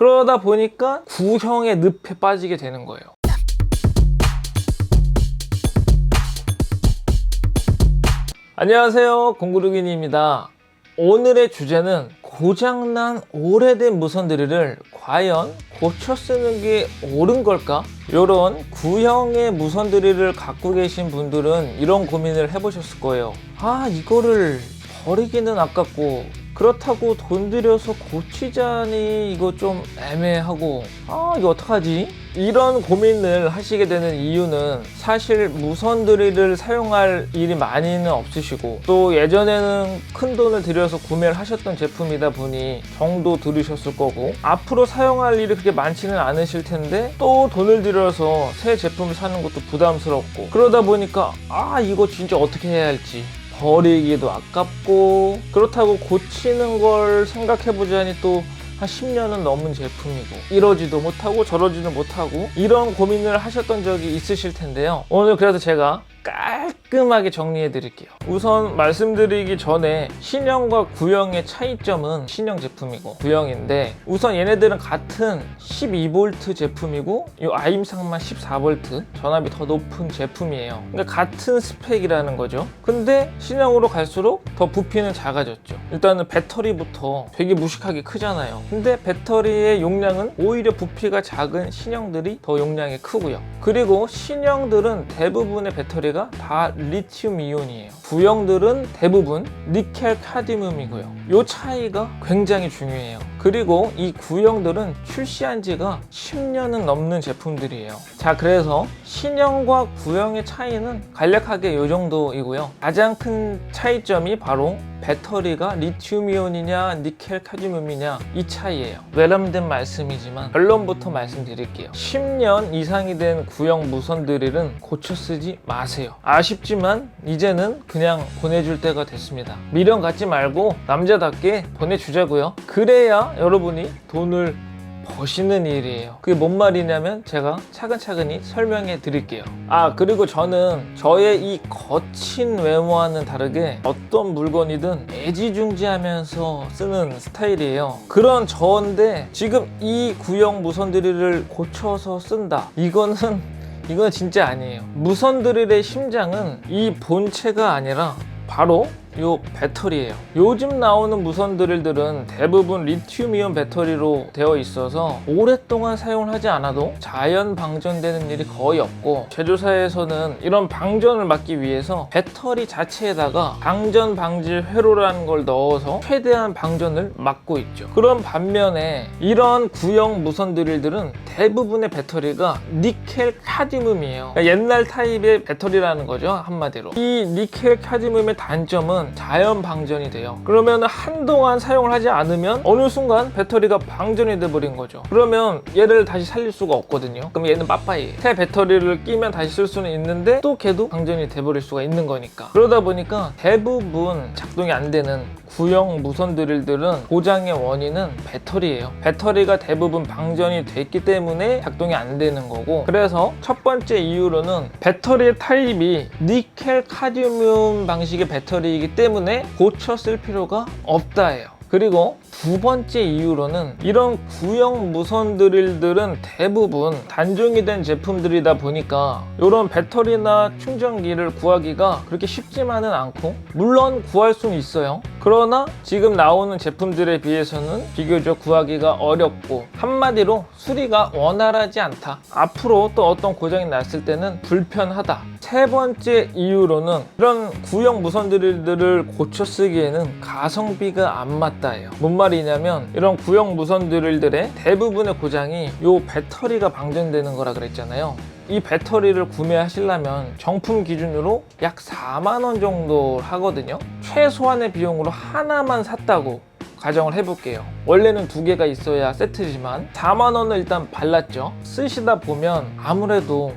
그러다 보니까 구형의 늪에 빠지게 되는 거예요. 안녕하세요, 공구르기니입니다. 오늘의 주제는 고장난 오래된 무선 드릴을 과연 고쳐 쓰는 게 옳은 걸까? 이런 구형의 무선 드릴을 갖고 계신 분들은 이런 고민을 해보셨을 거예요. 이거를 버리기는 아깝고 그렇다고 돈 들여서 고치자니 이거 좀 애매하고 이거 어떡하지? 이런 고민을 하시게 되는 이유는 사실 무선 드릴을 사용할 일이 많이는 없으시고 또 예전에는 큰 돈을 들여서 구매를 하셨던 제품이다 보니 정도 들으셨을 거고 앞으로 사용할 일이 그렇게 많지는 않으실 텐데 또 돈을 들여서 새 제품을 사는 것도 부담스럽고 그러다 보니까 이거 진짜 어떻게 해야 할지 버리기도 아깝고 그렇다고 고치는 걸 생각해보자니 또 한 10년은 넘은 제품이고 이러지도 못하고 저러지도 못하고 이런 고민을 하셨던 적이 있으실 텐데요. 오늘 그래서 제가 깔끔하게 정리해 드릴게요. 우선 말씀드리기 전에 신형과 구형의 차이점은 신형 제품이고 구형인데 우선 얘네들은 같은 12V 제품이고 이 아임상만 14V 전압이 더 높은 제품이에요. 그러니까 같은 스펙이라는 거죠. 근데 신형으로 갈수록 더 부피는 작아졌죠. 일단은 배터리부터 되게 무식하게 크잖아요. 근데 배터리의 용량은 오히려 부피가 작은 신형들이 더 용량이 크고요. 그리고 신형들은 대부분의 배터리가 다 리튬 이온이에요. 구형들은 대부분 니켈 카드뮴이고요. 이 차이가 굉장히 중요해요. 그리고 이 구형들은 출시한 지가 10년은 넘는 제품들이에요. 자, 그래서 신형과 구형의 차이는 간략하게 이 정도이고요. 가장 큰 차이점이 바로 배터리가 리튬 이온이냐 니켈 카드뮴이냐 이 차이예요. 외람된 말씀이지만 결론부터 말씀드릴게요. 10년 이상이 된 구형 무선 드릴은 고쳐 쓰지 마세요. 아쉽지만 이제는 그냥 보내줄 때가 됐습니다. 미련 갖지 말고 남자답게 보내주자고요. 그래야 여러분이 돈을 버시는 일이에요. 그게 뭔 말이냐면 제가 차근차근히 설명해 드릴게요. 그리고 저는 저의 이 거친 외모와는 다르게 어떤 물건이든 애지중지하면서 쓰는 스타일이에요. 그런 저인데 지금 이 구형 무선 드릴을 고쳐서 쓴다, 이거는 진짜 아니에요. 무선 드릴의 심장은 이 본체가 아니라 바로 요 배터리예요. 요즘 나오는 무선 드릴들은 대부분 리튬이온 배터리로 되어 있어서 오랫동안 사용을 하지 않아도 자연 방전되는 일이 거의 없고 제조사에서는 이런 방전을 막기 위해서 배터리 자체에다가 방전 방지 회로라는 걸 넣어서 최대한 방전을 막고 있죠. 그런 반면에 이런 구형 무선 드릴들은 대부분의 배터리가 니켈 카드뮴이에요. 그러니까 옛날 타입의 배터리라는 거죠, 한마디로. 이 니켈 카드뮴의 단점은 자연 방전이 돼요. 그러면 한동안 사용을 하지 않으면 어느 순간 배터리가 방전이 돼버린 거죠. 그러면 얘를 다시 살릴 수가 없거든요. 그럼 얘는 빠빠이에요. 새 배터리를 끼면 다시 쓸 수는 있는데 또 걔도 방전이 돼버릴 수가 있는 거니까. 그러다 보니까 대부분 작동이 안 되는 구형 무선 드릴들은 고장의 원인은 배터리예요. 배터리가 대부분 방전이 됐기 때문에 작동이 안 되는 거고, 그래서 첫 번째 이유로는 배터리의 타입이 니켈 카드뮴 방식의 배터리이기 때문에 고쳐 쓸 필요가 없다예요. 그리고 두 번째 이유로는 이런 구형 무선 드릴들은 대부분 단종이 된 제품들이다 보니까 이런 배터리나 충전기를 구하기가 그렇게 쉽지만은 않고, 물론 구할 수는 있어요. 그러나 지금 나오는 제품들에 비해서는 비교적 구하기가 어렵고 한마디로 수리가 원활하지 않다. 앞으로 또 어떤 고장이 났을 때는 불편하다. 세 번째 이유로는 이런 구형 무선 드릴들을 고쳐 쓰기에는 가성비가 안 맞다예요. 뭔 말이냐면 이런 구형 무선 드릴들의 대부분의 고장이 이 배터리가 방전되는 거라 그랬잖아요. 이 배터리를 구매하시려면 정품 기준으로 약 4만 원 정도 하거든요. 최소한의 비용으로 하나만 샀다고 가정을 해볼게요. 원래는 두 개가 있어야 세트지만 4만 원을 일단 발랐죠. 쓰시다 보면 아무래도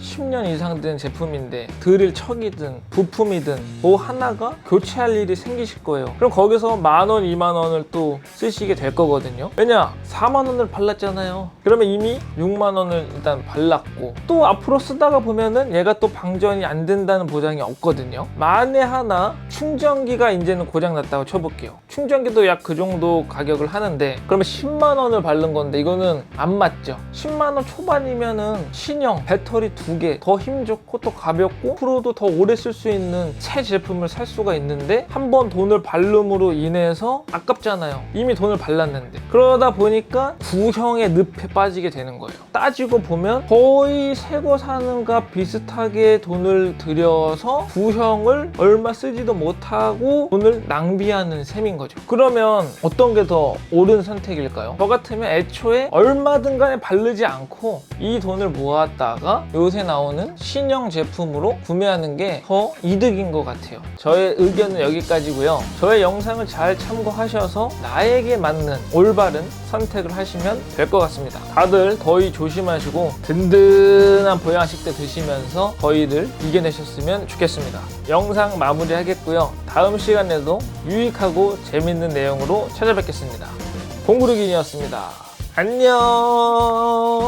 10년 이상 된 제품인데 드릴 척이든 부품이든 뭐 하나가 교체할 일이 생기실 거예요. 그럼 거기서 10,000원, 20,000원을 또 쓰시게 될 거거든요. 왜냐? 40,000원을 발랐잖아요. 그러면 이미 60,000원을 일단 발랐고 또 앞으로 쓰다가 보면은 얘가 또 방전이 안 된다는 보장이 없거든요. 만에 하나 충전기가 이제는 고장났다고 쳐볼게요. 충전기도 약 그 정도 가격을 하는데 그러면 100,000원을 바른 건데 이거는 안 맞죠. 100,000원 초반이면은 신형 배터리 2개 더 힘 좋고 또 가볍고 프로도 더 오래 쓸 수 있는 새 제품을 살 수가 있는데 한번 돈을 발름으로 인해서 아깝잖아요. 이미 돈을 발랐는데. 그러다 보니까 구형의 늪에 빠지게 되는 거예요. 따지고 보면 거의 새 거 사는 값 비슷하게 돈을 들여서 구형을 얼마 쓰지도 못하고 돈을 낭비하는 셈인 거죠. 그러면 어떤 게 더 옳은 선택일까요? 저 같으면 애초에 얼마든 간에 바르지 않고 이 돈을 모았다가 요새 나오는 신형 제품으로 구매하는 게 더 이득인 것 같아요. 저의 의견은 여기까지고요. 저의 영상을 잘 참고하셔서 나에게 맞는 올바른 선택을 하시면 될 것 같습니다. 다들 더위 조심하시고 든든한 보양식들 드시면서 더위를 이겨내셨으면 좋겠습니다. 영상 마무리하겠고요. 다음 시간에도 유익하고 재밌는 내용으로 찾아뵙겠습니다. 공구르긴이었습니다. 안녕.